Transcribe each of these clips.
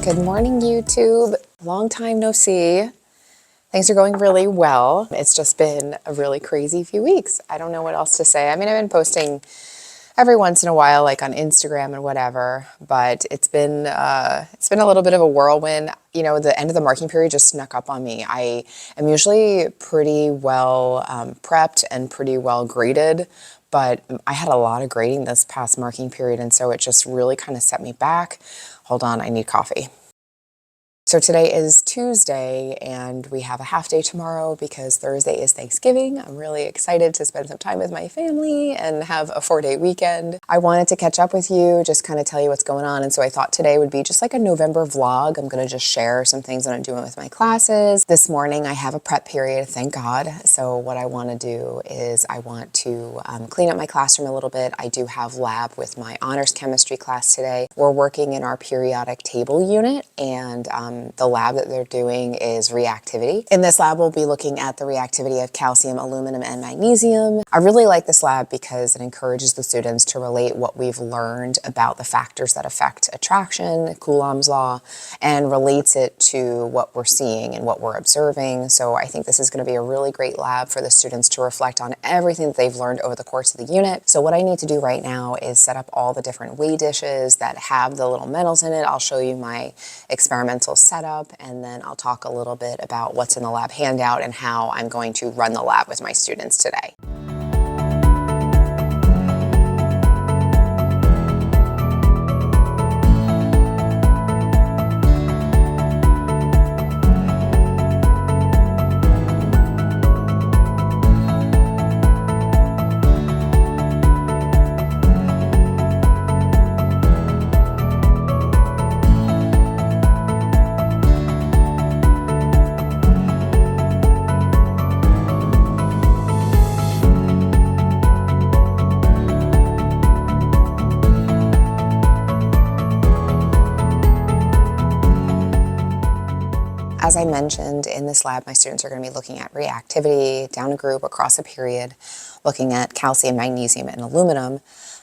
Good morning, YouTube. Long time no see. Things are going really well. It's just been a really crazy few weeks. I don't know what else to say. I mean, I've been posting every once in a while, like on Instagram and whatever, but it's been a little bit of a whirlwind. You know, the end of the marking period just snuck up on me. I am usually pretty well prepped and pretty well graded, but I had a lot of grading this past marking period, and so it just really kind of set me back. Hold on, I need coffee. So today is Tuesday and we have a half day tomorrow because Thursday is Thanksgiving. I'm really excited to spend some time with my family and have a 4-day weekend. I wanted to catch up with you, just kind of tell you what's going on. And so I thought today would be just like a November vlog. I'm going to just share some things that I'm doing with my classes. This morning I have a prep period, thank God. So what I want to do is I want to clean up my classroom a little bit. I do have lab with my honors chemistry class today. We're working in our periodic table unit, and the lab that they're doing is reactivity. In this lab, we'll be looking at the reactivity of calcium, aluminum, and magnesium. I really like this lab because it encourages the students to relate what we've learned about the factors that affect attraction, Coulomb's law, and relates it to what we're seeing and what we're observing. So I think this is going to be a really great lab for the students to reflect on everything that they've learned over the course of the unit. So what I need to do right now is set up all the different weigh dishes that have the little metals in it. I'll show you my experimental setup, and then I'll talk a little bit about what's in the lab handout and how I'm going to run the lab with my students today. As I mentioned, in this lab, my students are going to be looking at reactivity down a group across a period, looking at calcium, magnesium, and aluminum.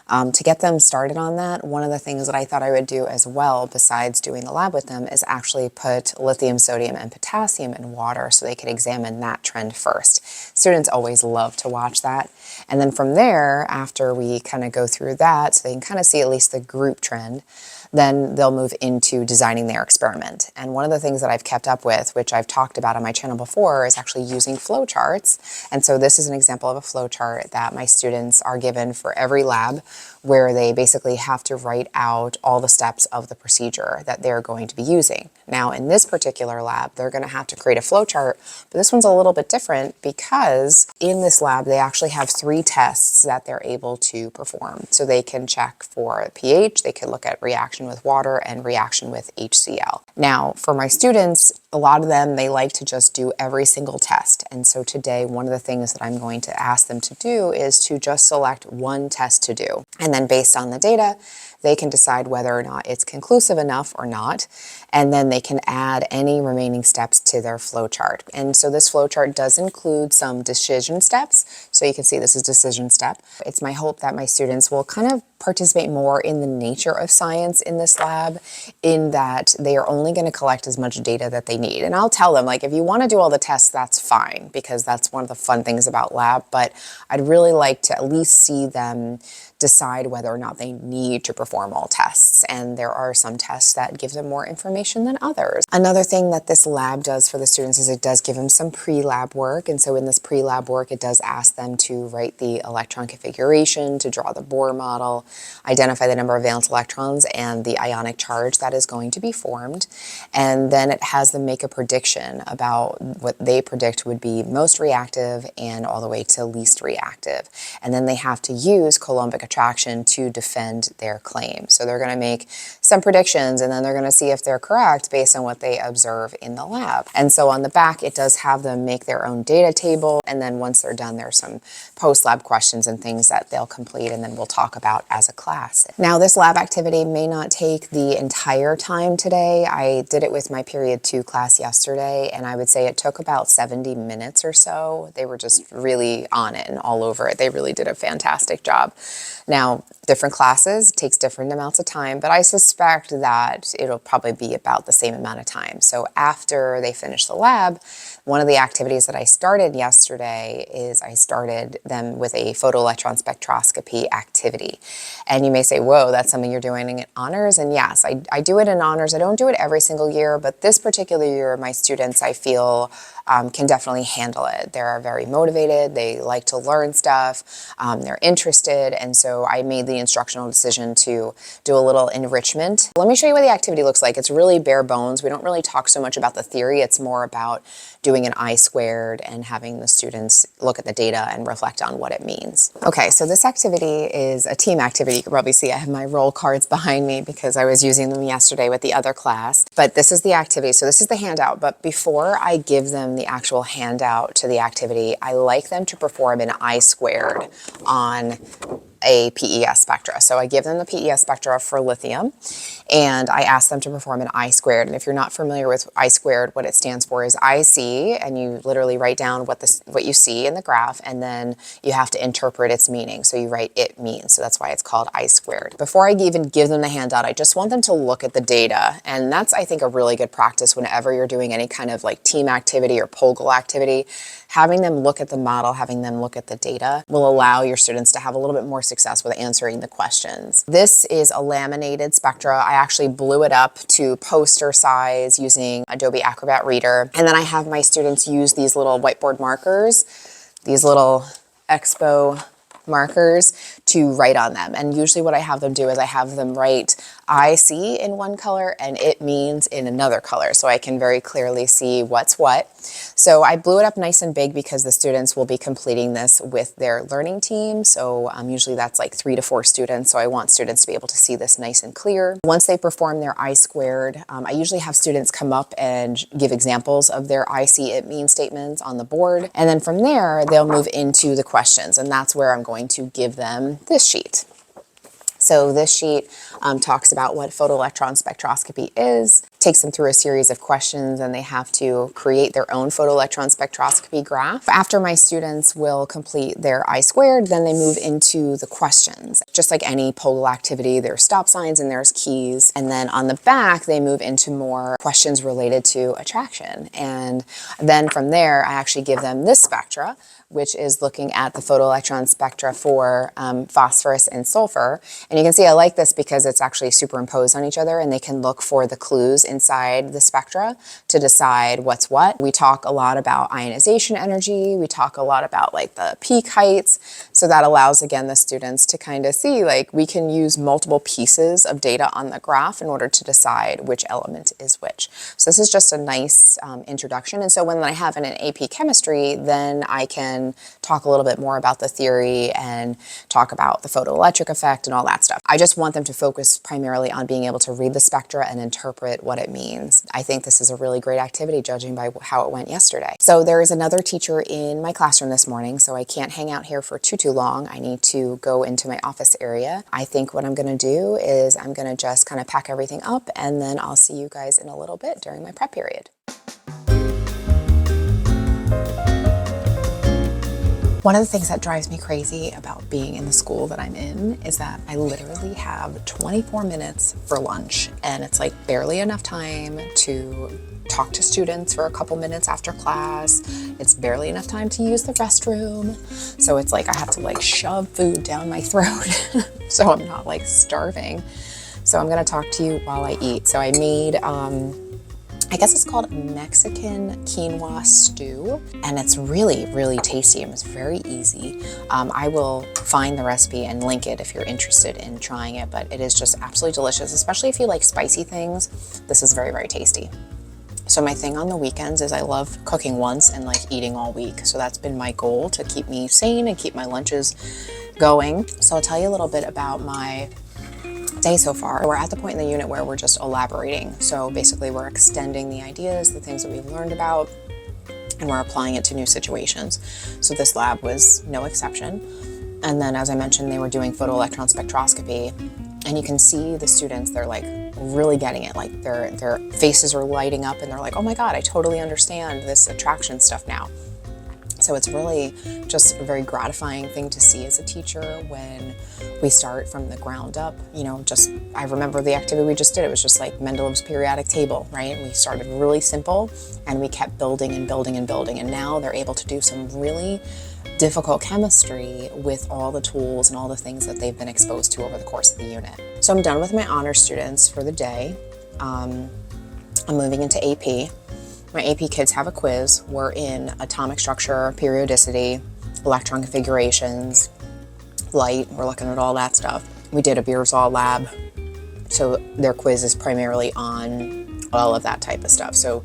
To get them started on that, one of the things that I thought I would do as well, besides doing the lab with them, is actually put lithium, sodium, and potassium in water so they could examine that trend first. Students always love to watch that. And then from there, after we kind of go through that, so they can kind of see at least the group trend, then they'll move into designing their experiment. And one of the things that I've kept up with, which I've talked about on my channel before, is actually using flowcharts. And so this is an example of a flowchart that my students are given for every lab, where they basically have to write out all the steps of the procedure that they're going to be using. Now, in this particular lab, they're going to have to create a flowchart, but this one's a little bit different because in this lab, they actually have 3 tests that they're able to perform. So they can check for pH, they can look at reaction with water, and reaction with HCl. Now, for my students, a lot of them, they like to just do every single test. And so today, one of the things that I'm going to ask them to do is to just select one test to do. And then based on the data, they can decide whether or not it's conclusive enough or not. And then they can add any remaining steps to their flowchart. And so this flowchart does include some decision steps. So you can see this is decision step. It's my hope that my students will kind of participate more in the nature of science in this lab, in that they are only going to collect as much data that they need. And I'll tell them, like, if you want to do all the tests, that's fine, because that's one of the fun things about lab. But I'd really like to at least see them decide whether or not they need to perform all tests. And there are some tests that give them more information than others. Another thing that this lab does for the students is it does give them some pre-lab work. And so in this pre-lab work, it does ask them to write the electron configuration, to draw the Bohr model, identify the number of valence electrons and the ionic charge that is going to be formed. And then it has them make a prediction about what they predict would be most reactive and all the way to least reactive. And then they have to use Coulombic attraction to defend their claim. So they're going to make some predictions, and then they're going to see if they're correct based on what they observe in the lab. And so on the back, it does have them make their own data table. And then once they're done, there's some post-lab questions and things that they'll complete, and then we'll talk about as a class. Now, this lab activity may not take the entire time today. I did it with my period 2 class yesterday, and I would say it took about 70 minutes or so. They were just really on it and all over it. They really did a fantastic job. Now, different classes takes different amounts of time, but I suspect that it'll probably be about the same amount of time. So after they finish the lab, one of the activities that I started yesterday is I started them with a photoelectron spectroscopy activity. And you may say, whoa, that's something you're doing in honors? And yes, I do it in honors. I don't do it every single year, but this particular year, my students, I feel, can definitely handle it. They're very motivated. They like to learn stuff. They're interested. And so I made the instructional decision to do a little enrichment. Let me show you what the activity looks like. It's really bare bones. We don't really talk so much about the theory. It's more about doing an I-squared and having the students look at the data and reflect on what it means. Okay, so this activity is a team activity. You can probably see I have my roll cards behind me because I was using them yesterday with the other class. But this is the activity. So this is the handout. But before I give them the actual handout to the activity, I like them to perform an I-squared on a PES spectra. So I give them the PES spectra for lithium, and I ask them to perform an I-squared. And if you're not familiar with I-squared, what it stands for is I see, and you literally write down what you see in the graph, and then you have to interpret its meaning. So you write it means. So that's why it's called I-squared. Before I even give them the handout, I just want them to look at the data. And that's, I think, a really good practice whenever you're doing any kind of like team activity or POGIL activity. Having them look at the model, having them look at the data will allow your students to have a little bit more success with answering the questions. This is a laminated spectra. I actually blew it up to poster size using Adobe Acrobat Reader. And then I have my students use these little whiteboard markers, these little Expo markers, to write on them. And usually what I have them do is I have them write I see in one color and it means in another color, so I can very clearly see what's what. So I blew it up nice and big because the students will be completing this with their learning team. So usually that's like 3 to 4 students. So I want students to be able to see this nice and clear. Once they perform their I-squared, I usually have students come up and give examples of their I see it mean statements on the board. And then from there, they'll move into the questions. And that's where I'm going to give them this sheet. So this sheet talks about what photoelectron spectroscopy is, takes them through a series of questions, and they have to create their own photoelectron spectroscopy graph. After my students will complete their I-squared, then they move into the questions. Just like any POGIL activity, there's stop signs and there's keys. And then on the back, they move into more questions related to attraction. And then from there, I actually give them this spectra, which is looking at the photoelectron spectra for phosphorus and sulfur. And you can see I like this because it's actually superimposed on each other, and they can look for the clues inside the spectra to decide what's what. We talk a lot about ionization energy. We talk a lot about like the peak heights. So that allows, again, the students to kind of see like we can use multiple pieces of data on the graph in order to decide which element is which. So this is just a nice introduction. And so when I have an AP chemistry, then I can talk a little bit more about the theory and talk about the photoelectric effect and all that stuff. I just want them to focus primarily on being able to read the spectra and interpret what it means. I think this is a really great activity judging by how it went yesterday. So there is another teacher in my classroom this morning, so I can't hang out here for too long. I need to go into my office area. I think what I'm going to do is I'm going to just kind of pack everything up, and then I'll see you guys in a little bit during my prep period. One of the things that drives me crazy about being in the school that I'm in is that I literally have 24 minutes for lunch, and it's like barely enough time to talk to students for a couple minutes after class. It's barely enough time to use the restroom. So it's like I have to like shove food down my throat so I'm not like starving. So I'm gonna talk to you while I eat. So I made, I guess it's called Mexican quinoa stew, and it's really, really tasty and it's very easy. I will find the recipe and link it if you're interested in trying it, but it is just absolutely delicious, especially if you like spicy things. This is very, very tasty. So my thing on the weekends is I love cooking once and like eating all week. So that's been my goal, to keep me sane and keep my lunches going. So I'll tell you a little bit about my day so far. We're at the point in the unit where we're just elaborating. So basically we're extending the ideas, the things that we've learned about, and we're applying it to new situations. So this lab was no exception. And then, as I mentioned, they were doing photoelectron spectroscopy, and you can see the students, they're like really getting it. Like their faces are lighting up and they're like, oh my God, I totally understand this attraction stuff now. So it's really just a very gratifying thing to see as a teacher when we start from the ground up. I remember the activity we just did. It was just like Mendelev's periodic table, right? We started really simple and we kept building and building and building. And now they're able to do some really difficult chemistry with all the tools and all the things that they've been exposed to over the course of the unit. So I'm done with my honor students for the day. I'm moving into AP. My AP kids have a quiz. We're in atomic structure, periodicity, electron configurations, light. We're looking at all that stuff. We did a Beerzall lab, so their quiz is primarily on all of that type of stuff. So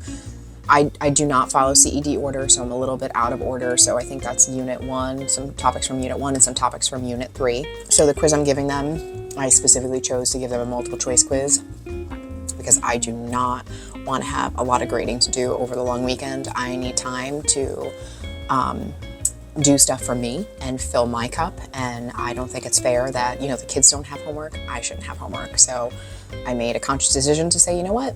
I do not follow CED order, so I'm a little bit out of order. So I think that's Unit 1, some topics from Unit 1 and some topics from Unit 3. So the quiz I'm giving them, I specifically chose to give them a multiple choice quiz because I do not want to have a lot of grading to do over the long weekend. I need time to do stuff for me and fill my cup, and I don't think it's fair that, the kids don't have homework, I shouldn't have homework. So I made a conscious decision to say, you know what?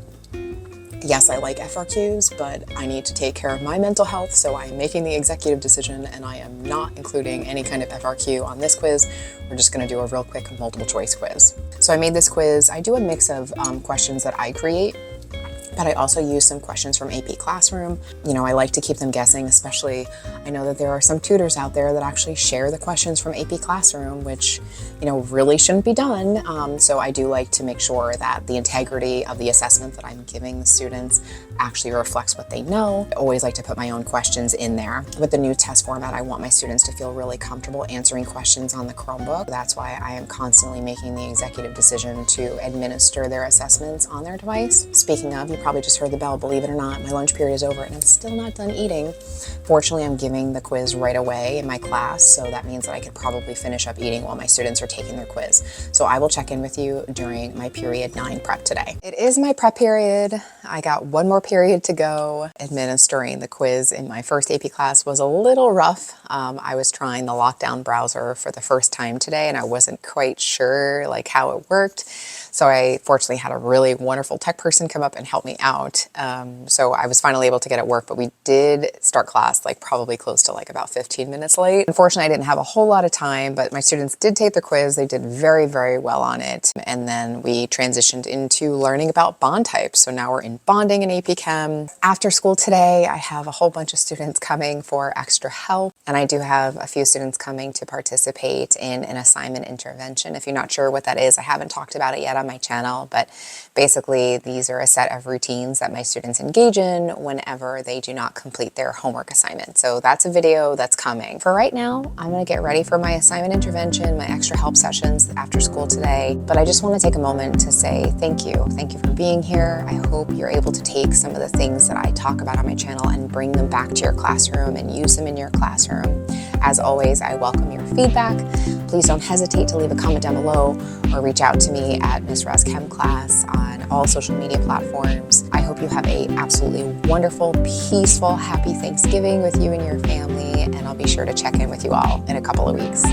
Yes, I like FRQs, but I need to take care of my mental health, so I'm making the executive decision and I am not including any kind of FRQ on this quiz. We're just going to do a real quick multiple choice quiz. So I made this quiz. I do a mix of questions that I create, but I also use some questions from AP Classroom. I like to keep them guessing, especially I know that there are some tutors out there that actually share the questions from AP Classroom, which, really shouldn't be done. So I do like to make sure that the integrity of the assessment that I'm giving the students actually reflects what they know. I always like to put my own questions in there. With the new test format, I want my students to feel really comfortable answering questions on the Chromebook. That's why I am constantly making the executive decision to administer their assessments on their device. Speaking of, you probably just heard the bell. Believe it or not, my lunch period is over and I'm still not done eating. Fortunately, I'm giving the quiz right away in my class, so that means that I could probably finish up eating while my students are taking their quiz. So I will check in with you during my period 9 prep today. It is my prep period. I got one more period to go. Administering the quiz in my first AP class was a little rough. I was trying the lockdown browser for the first time today and I wasn't quite sure how it worked. So I fortunately had a really wonderful tech person come up and help me out. So I was finally able to get it work, but we did start class probably close to about 15 minutes late. Unfortunately, I didn't have a whole lot of time, but my students did take the quiz. They did very, very well on it. And then we transitioned into learning about bond types. So now we're in bonding in AP Chem. After school today, I have a whole bunch of students coming for extra help. And I do have a few students coming to participate in an assignment intervention. If you're not sure what that is, I haven't talked about it yet on my channel, but basically these are a set of routines that my students engage in whenever they do not complete their homework assignment. So that's a video that's coming. For right now, I'm gonna get ready for my assignment intervention, my extra help sessions after school today. But I just wanna take a moment to say thank you. Thank you for being here. I hope you're able to take some of the things that I talk about on my channel and bring them back to your classroom and use them in your classroom. As always, I welcome your feedback. Please don't hesitate to leave a comment down below or reach out to me at MsRazz ChemClass on all social media platforms. I hope you have a absolutely wonderful, peaceful, happy Thanksgiving with you and your family, and I'll be sure to check in with you all in a couple of weeks.